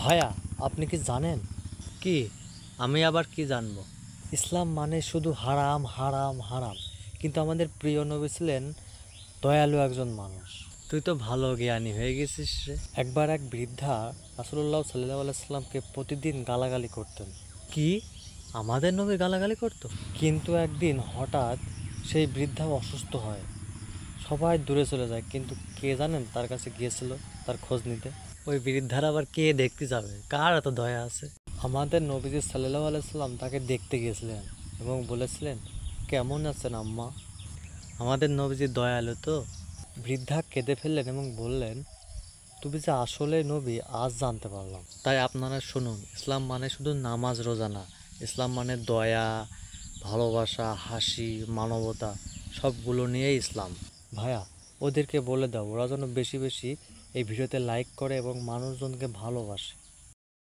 ভাইয়া, আপনি কি জানেন কি? আমি আবার কি জানবো? ইসলাম মানে শুধু হারাম হারাম হারাম, কিন্তু আমাদের প্রিয় নবী ছিলেন দয়ালু একজন মানুষ। তুই তো ভালো জ্ঞানী হয়ে গেছিস রে। একবার এক বৃদ্ধা রাসূলুল্লাহ সাল্লাল্লাহু আলাইহি সাল্লামকে প্রতিদিন গালাগালি করতেন। কি? আমাদের নবী গালাগালি করতো? কিন্তু একদিন হঠাৎ সেই বৃদ্ধা অসুস্থ হয়। সবাই দূরে চলে যায়, কিন্তু কে জানেন তার কাছে গিয়েছিল তার খোঁজ নিতে? ওই বৃদ্ধার আবার কে দেখতে যাবে? কার এত দয়া আছে? আমাদের নবীজি সাল্লাল্লাহু আলাইহি সাল্লাম তাকে দেখতে গিয়েছিলেন এবং বলেছিলেন, কেমন আছেন আম্মা? আমাদের নবীজি দয়ালু তো। বৃদ্ধা কেঁদে ফেললেন এবং বললেন, তুমি যে আসলে নবী আজ জানতে পারলাম। তাই আপনারা শুনুন, ইসলাম মানে শুধু নামাজ রোজা না। ইসলাম মানে দয়া, ভালোবাসা, হাসি, মানবতা, সবগুলো নিয়েই ইসলাম। ভাইয়া, ওদেরকে বলে দাও ওরা যেন বেশি বেশি এই ভিডিওতে লাইক করে এবং মানুষজনকে ভালোবাসে।